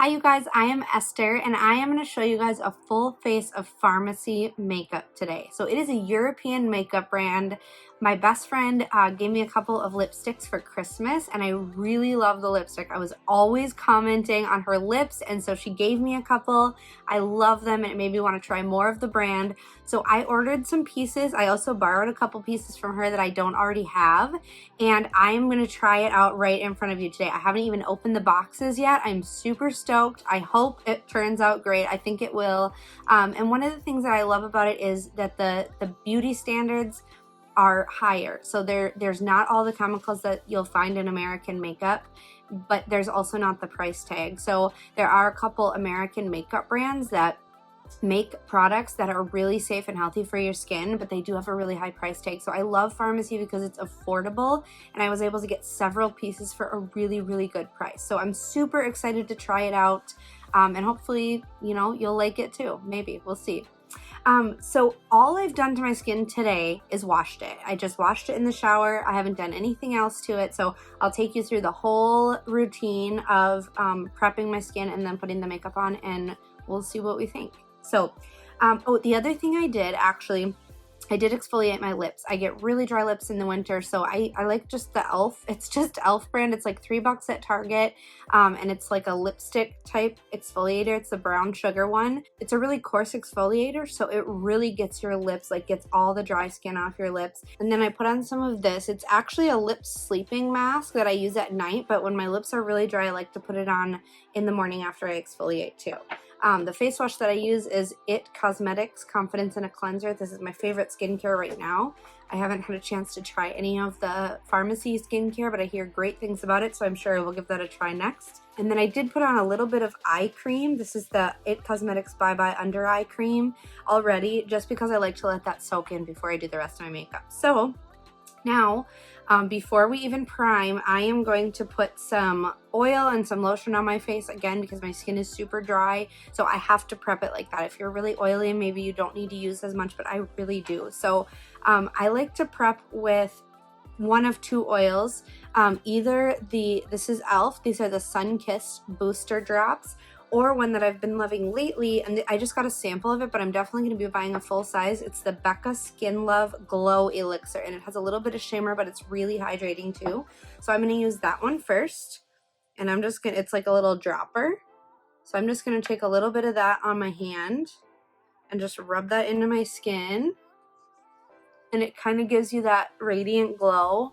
Hi you guys, I am Esther and I am going to show you guys a full face of FARMASI makeup today. So it is a European makeup brand. My best friend gave me a couple of lipsticks for Christmas and I really love the lipstick. I was always commenting on her lips and so she gave me a couple. I love them and it made me want to try more of the brand. So I ordered some pieces. I also borrowed a couple pieces from her that I don't already have and I am going to try it out right in front of you today. I haven't even opened the boxes yet. I'm super stoked. I hope it turns out great. I think it will. And one of the things that I love about it is that the beauty standards are higher. So there's not all the chemicals that you'll find in American makeup, but there's also not the price tag. So there are a couple American makeup brands that make products that are really safe and healthy for your skin, but they do have a really high price tag. So I love FARMASI because it's affordable and I was able to get several pieces for a really, really good price. So I'm super excited to try it out and hopefully, you know, you'll like it too. Maybe, we'll see. So all I've done to my skin today is washed it. I just washed it in the shower. I haven't done anything else to it. So I'll take you through the whole routine of prepping my skin and then putting the makeup on and we'll see what we think. So, oh, the other thing I did actually, I did exfoliate my lips. I get really dry lips in the winter, so I like just the e.l.f. It's just e.l.f. brand. It's like $3 at Target, and it's like a lipstick type exfoliator. It's the brown sugar one. It's a really coarse exfoliator, so it really gets your lips, like gets all the dry skin off your lips. And then I put on some of this. It's actually a lip sleeping mask that I use at night, but when my lips are really dry, I like to put it on in the morning after I exfoliate too. The face wash that I use is It Cosmetics Confidence in a Cleanser. This is my favorite skincare right now. I haven't had a chance to try any of the FARMASI skincare, but I hear great things about it, so I'm sure I will give that a try next. And then I did put on a little bit of eye cream. This is the It Cosmetics Bye Bye Under Eye Cream already, just because I like to let that soak in before I do the rest of my makeup. So now, before we even prime, I am going to put some oil and some lotion on my face again because my skin is super dry. So I have to prep it like that. If you're really oily, maybe you don't need to use as much, but I really do. So I like to prep with one of two oils. Either this is e.l.f. These are the Sun Kissed Booster Drops, or one that I've been loving lately, and I just got a sample of it, but I'm definitely going to be buying a full size. It's the Becca Skin Love Glow Elixir, and it has a little bit of shimmer, but it's really hydrating too. So I'm going to use that one first, and I'm just going to, it's like a little dropper. So I'm just going to take a little bit of that on my hand and just rub that into my skin, and it kind of gives you that radiant glow.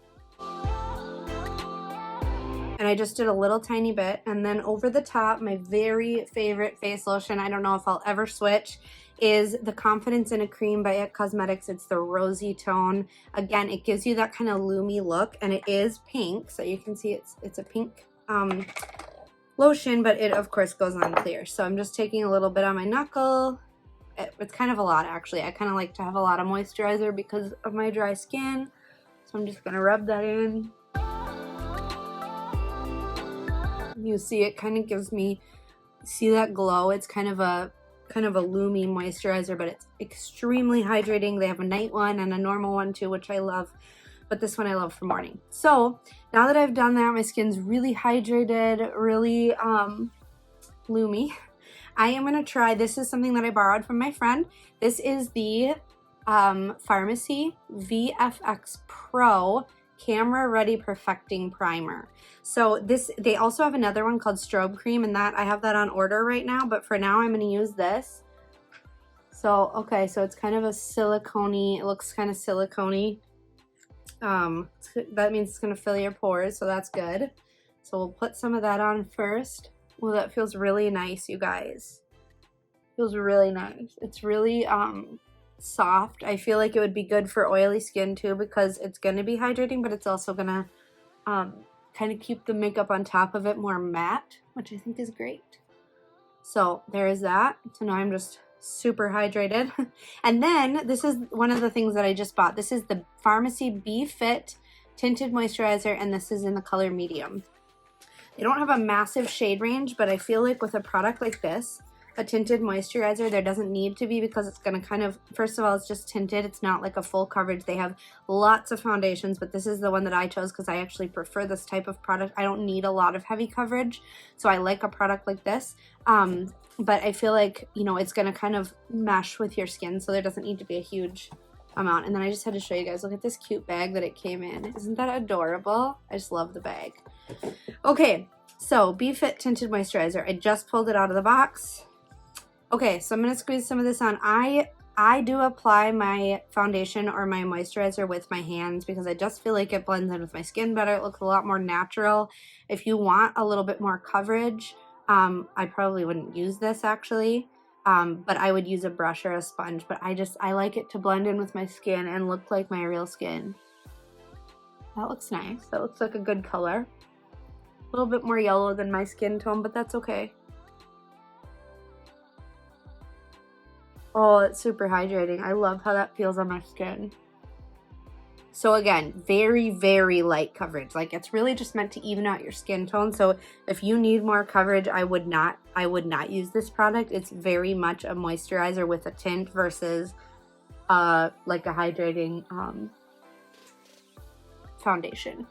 And I just did a little tiny bit, and then over the top, my very favorite face lotion, I don't know if I'll ever switch, is the Confidence in a Cream by It Cosmetics. It's the rosy tone. Again, it gives you that kind of loomy look, and it is pink, so you can see it's a pink lotion, but it of course goes on clear. So I'm just taking a little bit on my knuckle. It's kind of a lot actually. I kind of like to have a lot of moisturizer because of my dry skin, so I'm just gonna rub that in. You see, it kind of gives me, see that glow? It's kind of a loomy moisturizer, but it's extremely hydrating. They have a night one and a normal one too, which I love, but this one I love for morning. So now that I've done that, my skin's really hydrated, really loomy. I am going to try, this is something that I borrowed from my friend. This is the FARMASI VFX Pro Camera Ready Perfecting Primer. So this, they also have another one called Strobe Cream, and that I have that on order right now, but for now I'm going to use this. So okay, so it's kind of a silicone-y, it looks kind of silicone-y. That means it's going to fill your pores, so that's good. So we'll put some of that on first. Well, that feels really nice, you guys. Feels really nice. It's really soft. I feel like it would be good for oily skin too because it's going to be hydrating, but it's also going to kind of keep the makeup on top of it more matte, which I think is great. So there is that. So now I'm just super hydrated. And then this is one of the things that I just bought. This is the FARMASI Be Fit Tinted Moisturizer, and this is in the color medium. They don't have a massive shade range, but I feel like with a product like this, a tinted moisturizer. There doesn't need to be because it's going to kind of, first of all, it's just tinted. It's not like a full coverage. They have lots of foundations, but this is the one that I chose because I actually prefer this type of product. I don't need a lot of heavy coverage, so I like a product like this. But I feel like, you know, it's going to kind of mesh with your skin, so there doesn't need to be a huge amount. And then I just had to show you guys, look at this cute bag that it came in. Isn't that adorable? I just love the bag. Okay, so Be Fit Tinted Moisturizer. I just pulled it out of the box. Okay, so I'm going to squeeze some of this on. I do apply my foundation or my moisturizer with my hands because I just feel like it blends in with my skin better. It looks a lot more natural. If you want a little bit more coverage, I probably wouldn't use this actually, but I would use a brush or a sponge. But I like it to blend in with my skin and look like my real skin. That looks nice. That looks like a good color. A little bit more yellow than my skin tone, but that's okay. Oh, it's super hydrating. I love how that feels on my skin. So again, very, very light coverage. Like, it's really just meant to even out your skin tone. So if you need more coverage, I would not use this product. It's very much a moisturizer with a tint versus like a hydrating foundation.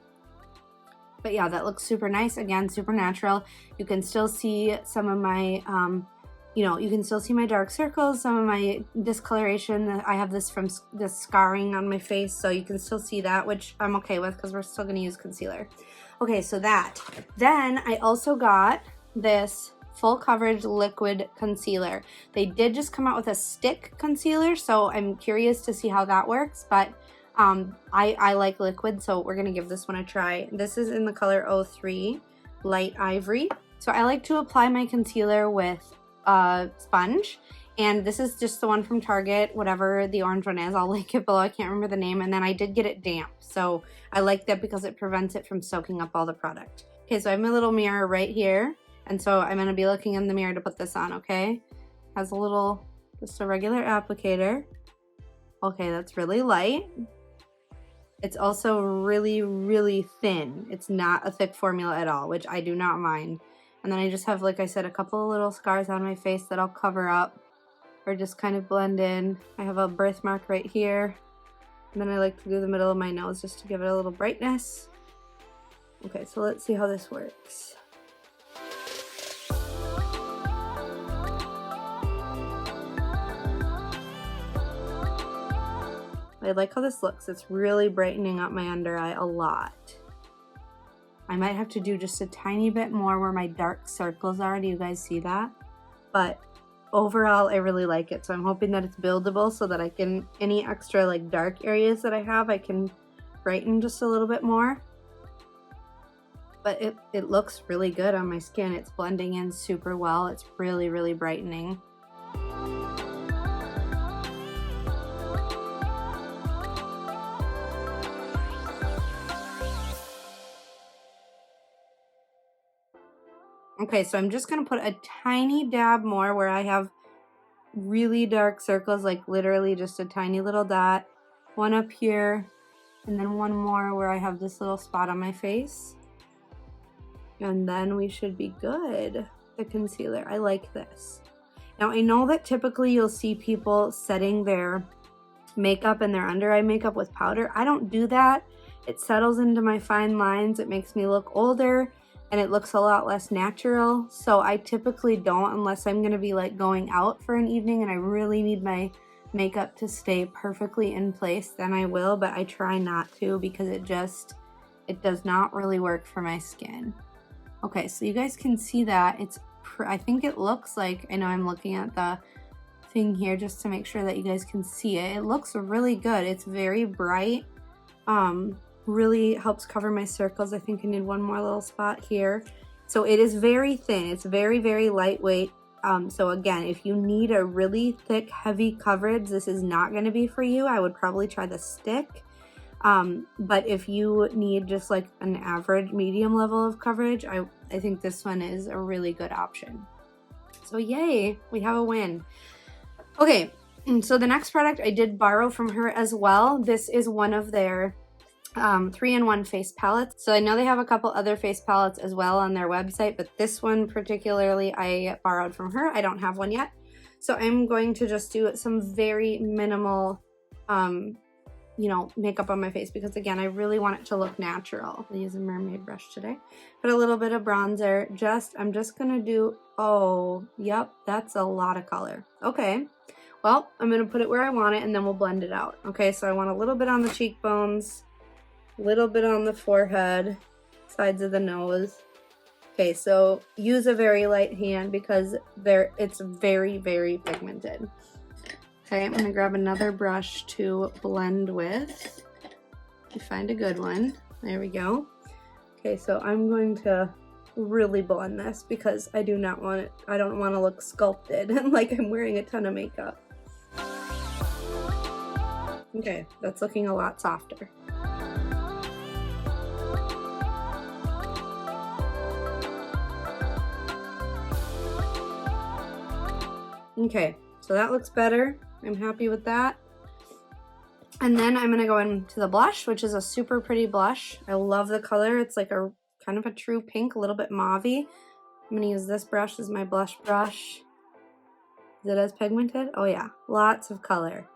But yeah, that looks super nice. Again, super natural. You can still see some of my you know, you can still see my dark circles, some of my discoloration. I have this from this scarring on my face, so you can still see that, which I'm okay with because we're still going to use concealer. Okay, so that. Then I also got this full coverage liquid concealer. They did just come out with a stick concealer, so I'm curious to see how that works, but I like liquid, so we're going to give this one a try. This is in the color 03, Light Ivory. So I like to apply my concealer with sponge, and this is just the one from Target, whatever the orange one is. I'll link it below. I can't remember the name. And then I did get it damp, so I like that because it prevents it from soaking up all the product. Okay, so I have my little mirror right here, and so I'm going to be looking in the mirror to put this on. Okay, has a little, just a regular applicator. Okay, that's really light. It's also really, really thin. It's not a thick formula at all, which I do not mind. And then I just have, like I said, a couple of little scars on my face that I'll cover up or just kind of blend in. I have a birthmark right here. And then I like to do the middle of my nose just to give it a little brightness. Okay, so let's see how this works. I like how this looks. It's really brightening up my under eye a lot. I might have to do just a tiny bit more where my dark circles are. Do you guys see that? But overall, I really like it. So I'm hoping that it's buildable so that I can, any extra like dark areas that I have, I can brighten just a little bit more. But it looks really good on my skin. It's blending in super well. It's really, really brightening. Okay, so I'm just going to put a tiny dab more where I have really dark circles, like literally just a tiny little dot. One up here, and then one more where I have this little spot on my face. And then we should be good. The concealer, I like this. Now, I know that typically you'll see people setting their makeup and their under eye makeup with powder. I don't do that. It settles into my fine lines. It makes me look older. And it looks a lot less natural, so I typically don't unless I'm going to be like going out for an evening and I really need my makeup to stay perfectly in place, then I will, but I try not to because it does not really work for my skin. Okay, so you guys can see that. I think it looks like, I know I'm looking at the thing here just to make sure that you guys can see it. It looks really good. It's very bright. Really helps cover my circles. I think I need one more little spot here. So it is very thin. It's very, very lightweight. So again, if you need a really thick, heavy coverage, this is not going to be for you. I would probably try the stick. But if you need just like an average medium level of coverage, I think this one is a really good option. So yay, we have a win. Okay, so the next product I did borrow from her as well. This is one of their 3-in-1 face palettes. So I know they have a couple other face palettes as well on their website, but this one particularly I borrowed from her. I don't have one yet. So I'm going to just do some very minimal, you know, makeup on my face because again, I really want it to look natural. I use a mermaid brush today. Put a little bit of bronzer. I'm just gonna do, oh, yep, that's a lot of color. Okay, well, I'm gonna put it where I want it and then we'll blend it out. Okay, so I want a little bit on the cheekbones, a little bit on the forehead, sides of the nose. Okay, so use a very light hand because it's very, very pigmented. Okay, I'm gonna grab another brush to blend with. You find a good one. There we go. Okay, so I'm going to really blend this because I don't want to look sculpted and like I'm wearing a ton of makeup. Okay, that's looking a lot softer. Okay, so that looks better. I'm happy with that. And then I'm gonna go into the blush, which is a super pretty blush. I love the color. It's like a kind of a true pink, a little bit mauvey. I'm gonna use this brush as my blush brush. Is it as pigmented? Oh yeah, lots of color.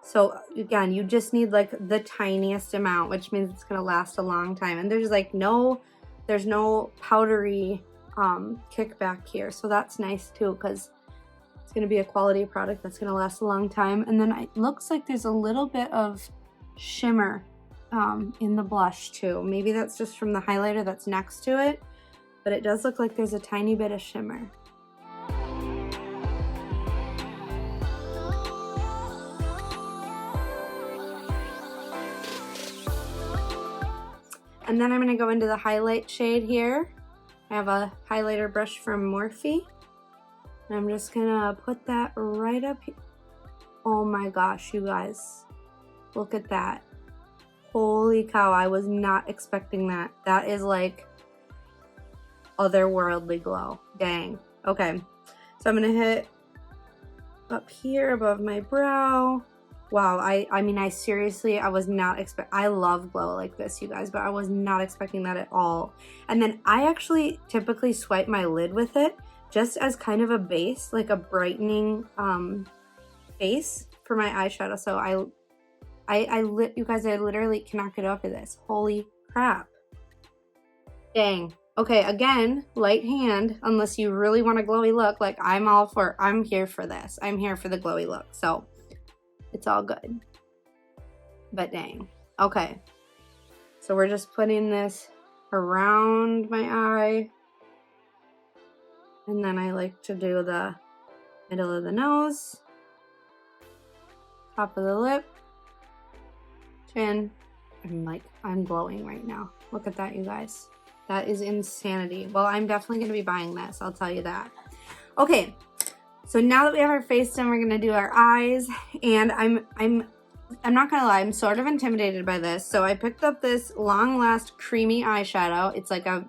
So again, you just need like the tiniest amount, which means it's gonna last a long time. And there's like there's no powdery kickback here. So that's nice too, because it's going to be a quality product that's going to last a long time. And then it looks like there's a little bit of shimmer in the blush too. Maybe that's just from the highlighter that's next to it, but it does look like there's a tiny bit of shimmer. And then I'm going to go into the highlight shade here. I have a highlighter brush from Morphe. I'm just gonna put that right up here. Oh my gosh, you guys. Look at that. Holy cow, I was not expecting that. That is like otherworldly glow. Dang. Okay, so I'm gonna hit up here above my brow. Wow, I mean, I seriously, I was not I love glow like this, you guys, but I was not expecting that at all. And then I actually typically swipe my lid with it, just as kind of a base, like a brightening base for my eyeshadow. So you guys, I literally cannot get off of this. Holy crap. Dang. Okay, again, light hand, unless you really want a glowy look. Like I'm here for this. I'm here for the glowy look. So it's all good. But dang. Okay. So we're just putting this around my eye. And then I like to do the middle of the nose, top of the lip, chin. I'm glowing right now. Look at that, you guys. That is insanity. Well, I'm definitely going to be buying this. I'll tell you that. Okay. So now that we have our face done, we're going to do our eyes. And I'm not going to lie. I'm sort of intimidated by this. So I picked up this Long Last creamy eyeshadow. It's like a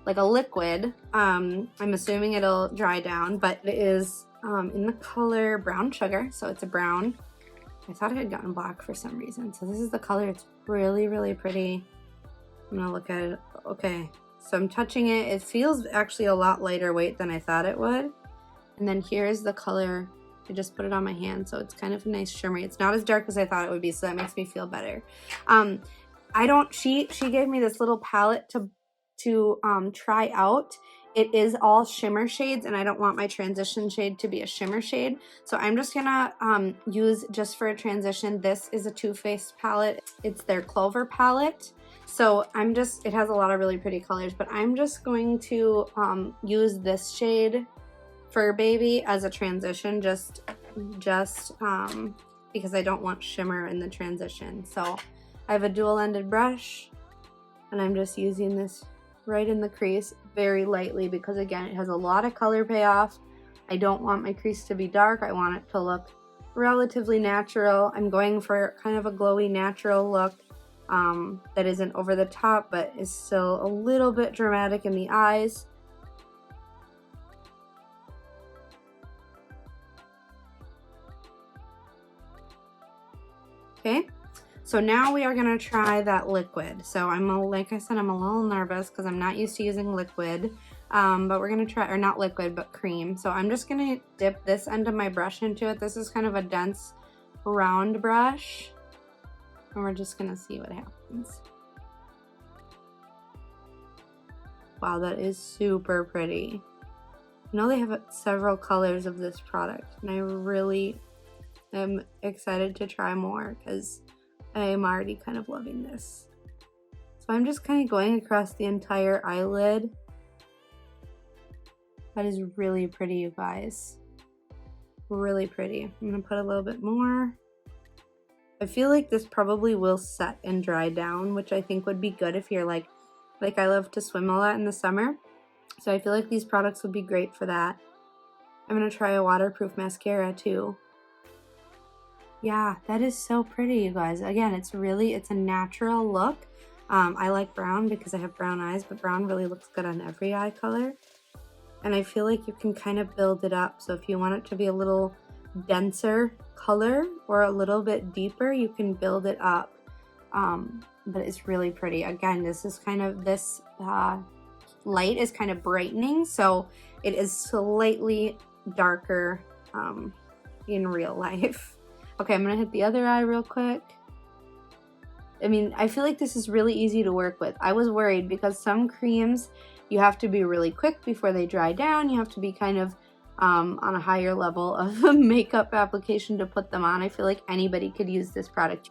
liquid. I'm assuming it'll dry down, but it is in the color Brown Sugar, so it's a brown. I thought it had gotten black for some reason, so this is the color. It's really, really pretty. I'm gonna look at it. Okay, so I'm touching it. It feels actually a lot lighter weight than I thought it would. And then here's the color. I just put it on my hand, so it's kind of a nice shimmery. It's not as dark as I thought it would be, so that makes me feel better. She gave me this little palette to try out. It is all shimmer shades, and I don't want my transition shade to be a shimmer shade. So I'm just gonna use, just for a transition, this is a Too Faced palette. It's their Clover palette. So it has a lot of really pretty colors, but I'm just going to use this shade, Fur Baby, as a transition, just because I don't want shimmer in the transition. So I have a dual-ended brush, and I'm just using this right in the crease very lightly because, again, it has a lot of color payoff. I don't want my crease to be dark. I want it to look relatively natural. I'm going for kind of a glowy natural look that isn't over the top but is still a little bit dramatic in the eyes. Okay, So now we are gonna try that liquid. So like I said, I'm a little nervous because I'm not used to using liquid, but we're gonna try, or not liquid, but cream. So I'm just gonna dip this end of my brush into it. This is kind of a dense round brush, and we're just gonna see what happens. Wow, that is super pretty. I know they have several colors of this product, and I really am excited to try more because I am already kind of loving this. So I'm just kind of going across the entire eyelid. That is really pretty, you guys. Really pretty. I'm gonna put a little bit more. I feel like this probably will set and dry down, which I think would be good if you're like I love to swim a lot in the summer. So I feel like these products would be great for that. I'm gonna try a waterproof mascara too. Yeah, that is so pretty, you guys. Again, it's a natural look. I like brown because I have brown eyes, but brown really looks good on every eye color. And I feel like you can kind of build it up. So if you want it to be a little denser color or a little bit deeper, you can build it up. But it's really pretty. Again, this light is kind of brightening, so it is slightly darker in real life. Okay, I'm gonna hit the other eye real quick. I mean, I feel like this is really easy to work with. I was worried because some creams, you have to be really quick before they dry down. You have to be kind of on a higher level of makeup application to put them on. I feel like anybody could use this product.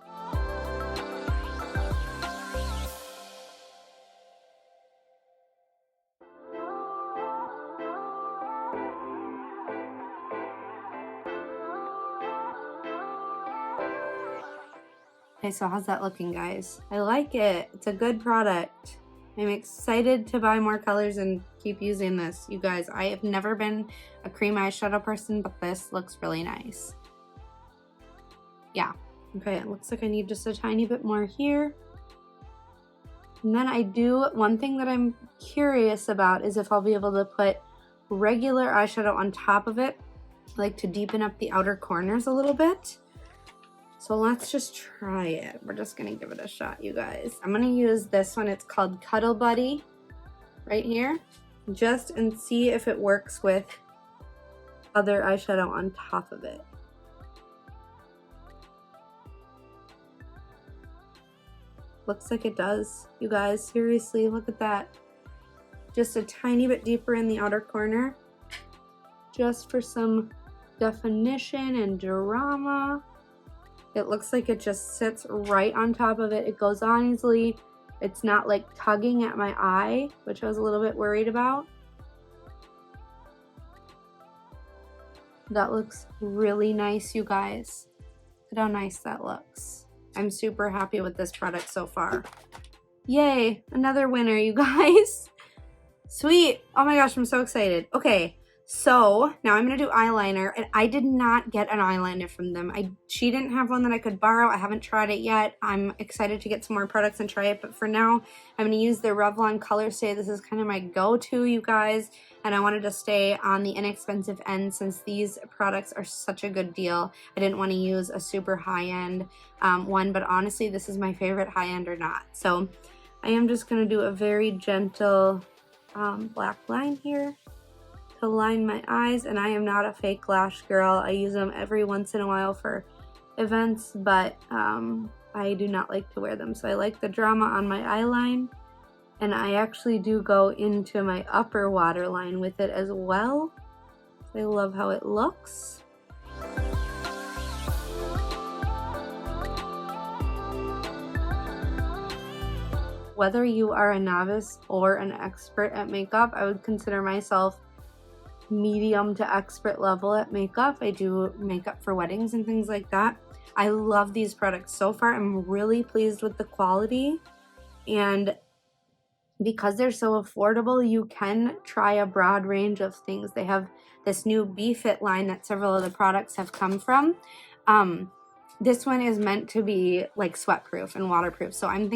Okay, so how's that looking, guys? I like it. It's a good product. I'm excited to buy more colors and keep using this. You guys, I have never been a cream eyeshadow person, but this looks really nice. Yeah. Okay, it looks like I need just a tiny bit more here. And then one thing that I'm curious about is if I'll be able to put regular eyeshadow on top of it, like to deepen up the outer corners a little bit. So let's just try it. We're just gonna give it a shot, you guys. I'm gonna use this one. It's called Cuddle Buddy right here, and see if it works with other eyeshadow on top of it. Looks like it does, you guys. Seriously, look at that. Just a tiny bit deeper in the outer corner, just for some definition and drama. It looks like it just sits right on top of it. It goes on easily. It's not like tugging at my eye, which I was a little bit worried about. That looks really nice, you guys. Look at how nice that looks. I'm super happy with this product so far. Yay, another winner, you guys. Sweet. Oh my gosh, I'm so excited. Okay. So now I'm going to do eyeliner, and I did not get an eyeliner from them. She didn't have one that I could borrow. I haven't tried it yet. I'm excited to get some more products and try it, but for now, I'm going to use the Revlon Color Stay. This is kind of my go-to, you guys, and I wanted to stay on the inexpensive end since these products are such a good deal. I didn't want to use a super high-end one, but honestly, this is my favorite high-end or not. So I am just going to do a very gentle black line here to line my eyes, and I am not a fake lash girl. I use them every once in a while for events, but I do not like to wear them. So I like the drama on my eyeline, and I actually do go into my upper waterline with it as well. I love how it looks. Whether you are a novice or an expert at makeup, I would consider myself medium to expert level at makeup. I do makeup for weddings and things like that. I love these products so far. I'm really pleased with the quality, and because they're so affordable, you can try a broad range of things. They have this new B-Fit line that several of the products have come from. This one is meant to be like sweat-proof and waterproof. So I'm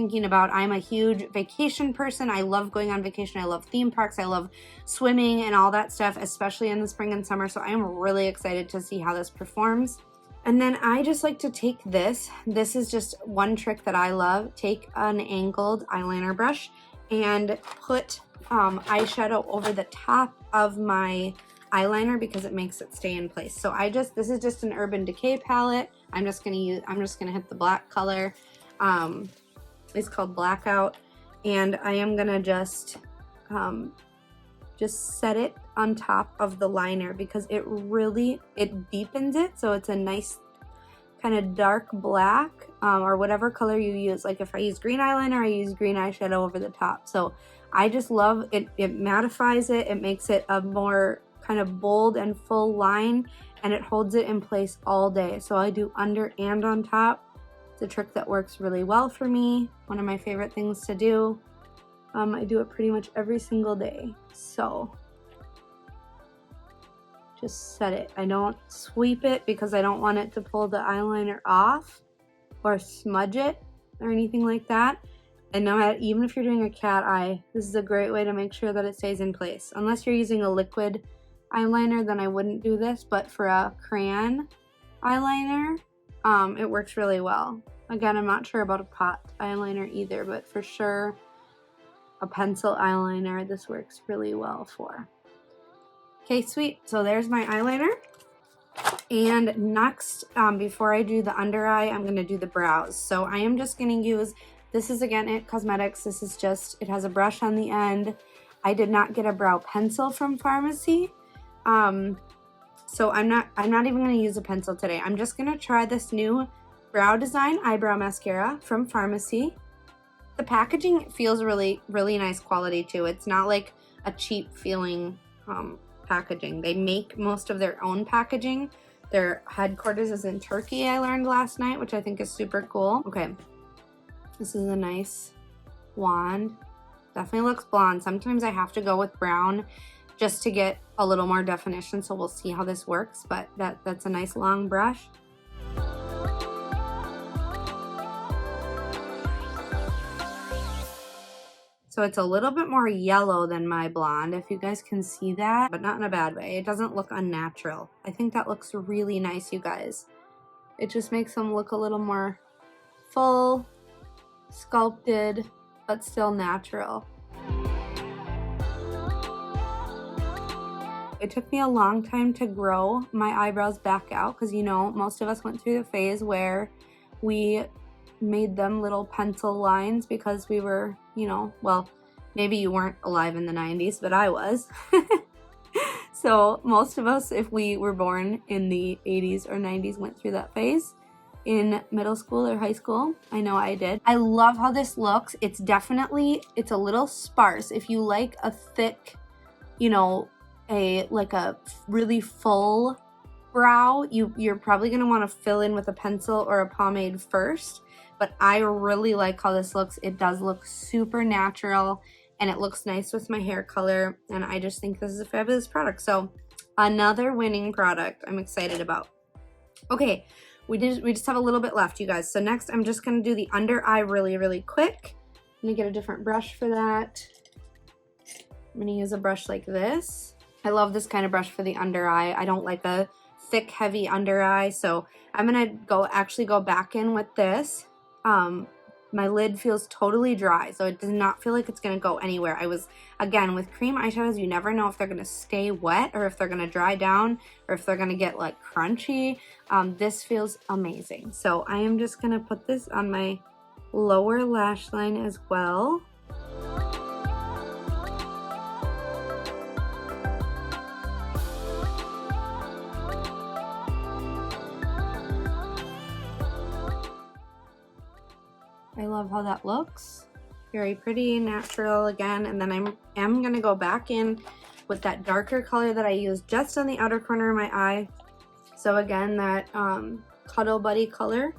a huge vacation person. I love going on vacation. I love theme parks. I love swimming and all that stuff, especially in the spring and summer. So I'm really excited to see how this performs. And then I just like to take this. This is just one trick that I love. Take an angled eyeliner brush and put eyeshadow over the top of my eyeliner because it makes it stay in place. So this is just an Urban Decay palette. I'm just gonna hit the black color. It's called Blackout, and I am gonna just set it on top of the liner because it deepens it, so it's a nice kind of dark black, or whatever color you use. Like if I use green eyeliner, I use green eyeshadow over the top. So I just love it. It mattifies it. It makes it a more kind of bold and full line, and it holds it in place all day. So I do under and on top. It's a trick that works really well for me. One of my favorite things to do. I do it pretty much every single day. So just set it. I don't sweep it because I don't want it to pull the eyeliner off or smudge it or anything like that. And no, even if you're doing a cat eye, this is a great way to make sure that it stays in place. Unless you're using a liquid eyeliner, then I wouldn't do this, but for a crayon eyeliner, it works really well. Again, I'm not sure about a pot eyeliner either, but for sure a pencil eyeliner, this works really well for. Okay, sweet. So there's my eyeliner. And next, before I do the under eye, I'm going to do the brows. So I am just going to use, this is again It Cosmetics. This is just, it has a brush on the end. I did not get a brow pencil from FARMASI. So I'm not even going to use a pencil today. I'm just going to try this new Brow Design Eyebrow Mascara from FARMASI. The packaging feels really, really nice quality too. It's not like a cheap feeling packaging. They make most of their own packaging. Their headquarters is in Turkey, I learned last night, which I think is super cool. Okay, this is a nice wand. Definitely looks blonde. Sometimes I have to go with brown just to get a little more definition, so we'll see how this works, but that's a nice long brush. So it's a little bit more yellow than my blonde, if you guys can see that, but not in a bad way. It doesn't look unnatural. I think that looks really nice, you guys. It just makes them look a little more full, sculpted, but still natural. It took me a long time to grow my eyebrows back out because, you know, most of us went through the phase where we made them little pencil lines because we were, you know, well, maybe you weren't alive in the 90s, but I was. So most of us, if we were born in the 80s or 90s, went through that phase in middle school or high school. I know I did. I love how this looks. It's a little sparse. If you like a thick, you know, like a really full brow, you're probably going to want to fill in with a pencil or a pomade first. But I really like how this looks. It does look super natural and it looks nice with my hair color. And I just think this is a fabulous product. So another winning product I'm excited about. Okay, we just have a little bit left, you guys. So next I'm just going to do the under eye really, really quick. I'm going to get a different brush for that. I'm going to use a brush like this. I love this kind of brush for the under eye. I don't like a thick, heavy under eye. So I'm going to actually go back in with this. My lid feels totally dry, so it does not feel like it's going to go anywhere. Again, with cream eyeshadows, you never know if they're going to stay wet or if they're going to dry down or if they're going to get like crunchy. This feels amazing. So I am just going to put this on my lower lash line as well. I love how that looks. Very pretty, natural again. And then I am going to go back in with that darker color that I used just on the outer corner of my eye. So again, that Cuddle Buddy color.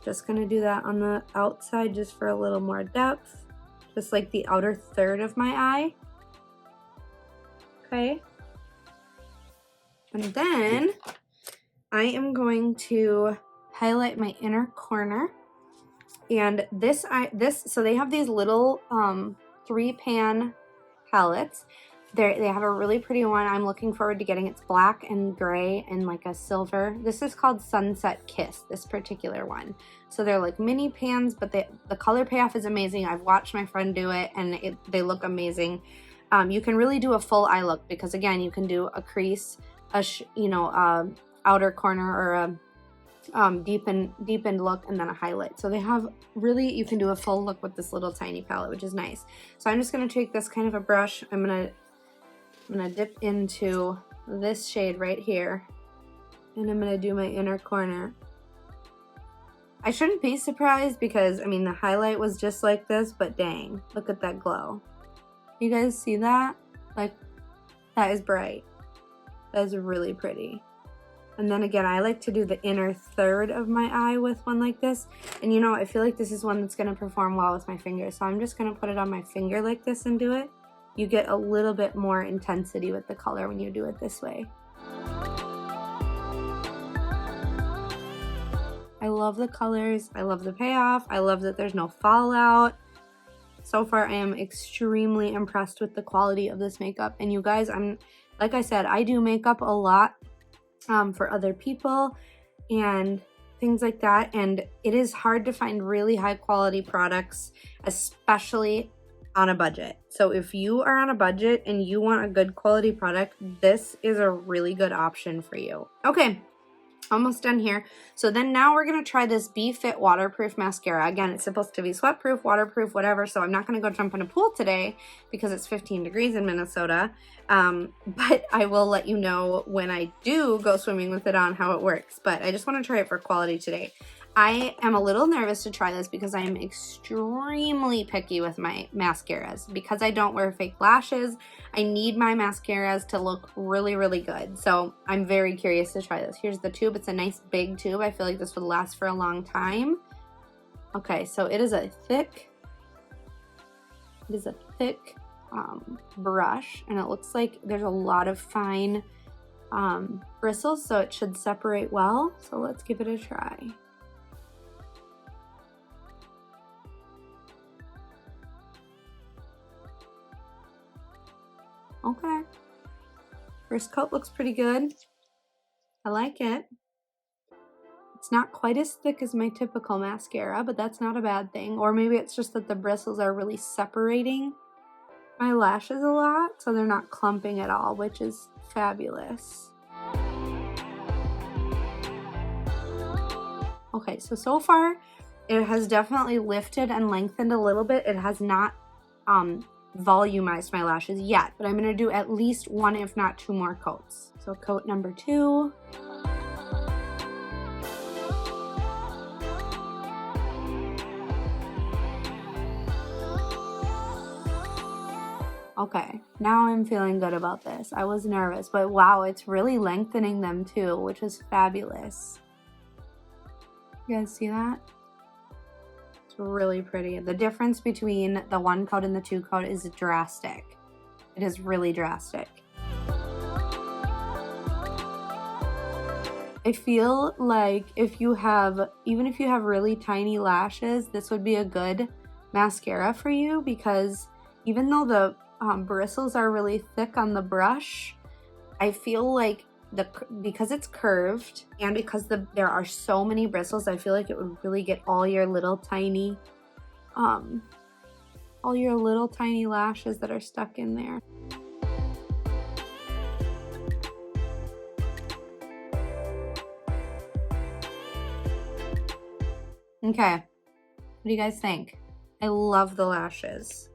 Just going to do that on the outside just for a little more depth. Just like the outer third of my eye. Okay. And then I am going to highlight my inner corner. And so they have these little 3-pan palettes. They have a really pretty one. I'm looking forward to getting. It's black and gray and like a silver. This is called Sunset Kiss, this particular one. So they're like mini pans, but the color payoff is amazing. I've watched my friend do it, and they look amazing. You can really do a full eye look because, again, you can do a crease, outer corner, or a deepened look, and then a highlight. So they have really, you can do a full look with this little tiny palette, which is nice. So I'm just going to take this kind of a brush. I'm gonna dip into this shade right here, and I'm gonna do my inner corner. I shouldn't be surprised because, I mean, the highlight was just like this, but dang, look at that glow. You guys see that? Like, that is bright. That is really pretty. And then again, I like to do the inner third of my eye with one like this. And you know, I feel like this is one that's gonna perform well with my finger. So I'm just gonna put it on my finger like this and do it. You get a little bit more intensity with the color when you do it this way. I love the colors. I love the payoff. I love that there's no fallout. So far, I am extremely impressed with the quality of this makeup. And you guys, like I said, I do makeup a lot for other people and things like that. And it is hard to find really high quality products, especially on a budget. So if you are on a budget and you want a good quality product, this is a really good option for you. Okay, almost done here. So then now we're gonna try this Be Fit waterproof mascara. Again, it's supposed to be sweat proof, waterproof, whatever. So I'm not gonna go jump in a pool today because it's 15 degrees in Minnesota. But I will let you know when I do go swimming with it on how it works. But I just wanna try it for quality today. I am a little nervous to try this because I am extremely picky with my mascaras. Because I don't wear fake lashes, I need my mascaras to look really, really good. So I'm very curious to try this. Here's the tube. It's a nice big tube. I feel like this would last for a long time. Okay, so it is a thick brush, and it looks like there's a lot of fine bristles, so it should separate well. So let's give it a try. Okay, first coat looks pretty good. I like it. It's not quite as thick as my typical mascara, but that's not a bad thing. Or maybe it's just that the bristles are really separating my lashes a lot, so they're not clumping at all, which is fabulous. Okay, so far it has definitely lifted and lengthened a little bit. It has not volumized my lashes yet, but I'm going to do at least one, if not two more coats. So coat number 2. Okay, now I'm feeling good about this. I was nervous, but wow, it's really lengthening them too, which is fabulous. You guys see that? It's really pretty. The difference between the 1 coat and the 2 coat is drastic. It is really drastic. I feel like even if you have really tiny lashes, this would be a good mascara for you, because even though the bristles are really thick on the brush, I feel like because it's curved and because there are so many bristles, I feel like it would really get all your little tiny lashes that are stuck in there. Okay, what do you guys think? I love the lashes.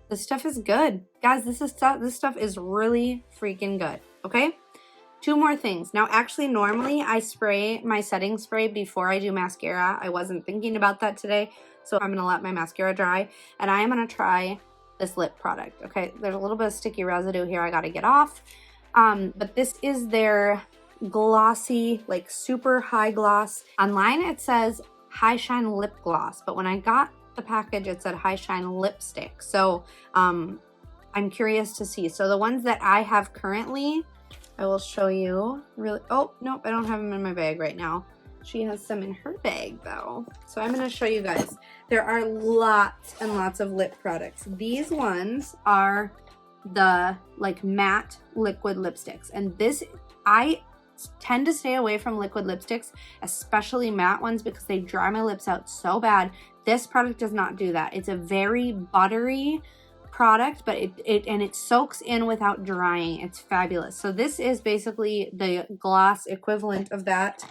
This stuff is good. Guys, this stuff is really freaking good, okay? 2 more things. Now, actually, normally I spray my setting spray before I do mascara. I wasn't thinking about that today, so I'm going to let my mascara dry, and I am going to try this lip product, okay? There's a little bit of sticky residue here I got to get off, but this is their glossy, like super high gloss. Online, it says High Shine Lip Gloss, but when I got the package, it said High Shine Lipstick, so I'm curious to see. So the ones that I have currently, I will show you. Really, oh, nope, I don't have them in my bag right now. She has some in her bag though. So I'm gonna show you guys. There are lots and lots of lip products. These ones are the like matte liquid lipsticks. And this, I tend to stay away from liquid lipsticks, especially matte ones, because they dry my lips out so bad. This product does not do that. It's a very buttery product, but it soaks in without drying. It's fabulous. So this is basically the gloss equivalent of that,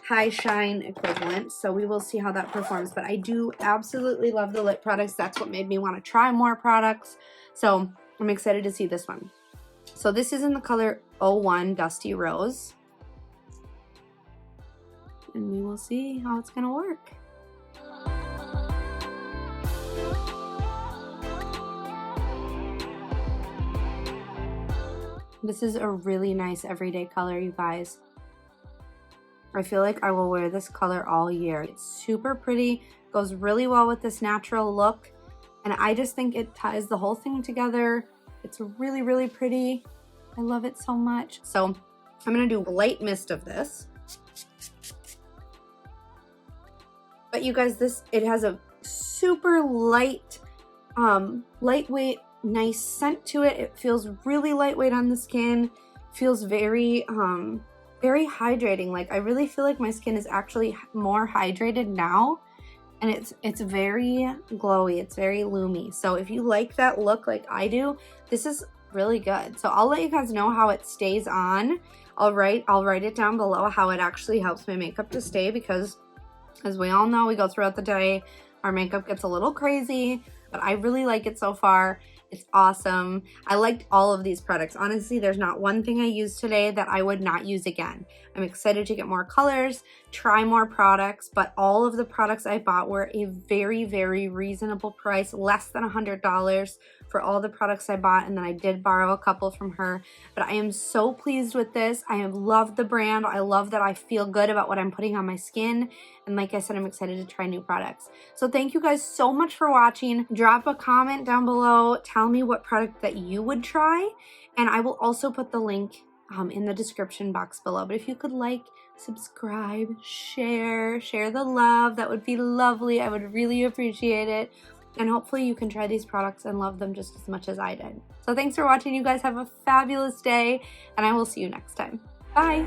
high shine equivalent. So we will see how that performs, but I do absolutely love the lip products. That's what made me want to try more products. So I'm excited to see this one. So this is in the color 01 Dusty Rose, and we will see how it's gonna work. This is a really nice everyday color, you guys. I feel like I will wear this color all year. It's super pretty, goes really well with this natural look, and I just think it ties the whole thing together. It's really, really pretty. I love it so much. So I'm gonna do a light mist of this. But you guys, it has a super light, lightweight, nice scent to it. It feels really lightweight on the skin. Feels very, very hydrating. Like I really feel like my skin is actually more hydrated now, and it's very glowy. It's very loomy. So if you like that look like I do, this is really good. So I'll let you guys know how it stays on. I'll write it down below how it actually helps my makeup to stay, because as we all know, we go throughout the day, our makeup gets a little crazy, but I really like it so far. It's awesome. I liked all of these products. Honestly, there's not one thing I used today that I would not use again. I'm excited to get more colors, try more products, but all of the products I bought were a very, very reasonable price, less than $100 for all the products I bought, and then I did borrow a couple from her. But I am so pleased with this. I have loved the brand. I love that I feel good about what I'm putting on my skin. And like I said, I'm excited to try new products. So thank you guys so much for watching. Drop a comment down below. Tell me what product that you would try. And I will also put the link in the description box below. But if you could like, subscribe, share the love, that would be lovely. I would really appreciate it. And hopefully you can try these products and love them just as much as I did. So thanks for watching. You guys have a fabulous day, and I will see you next time. Bye.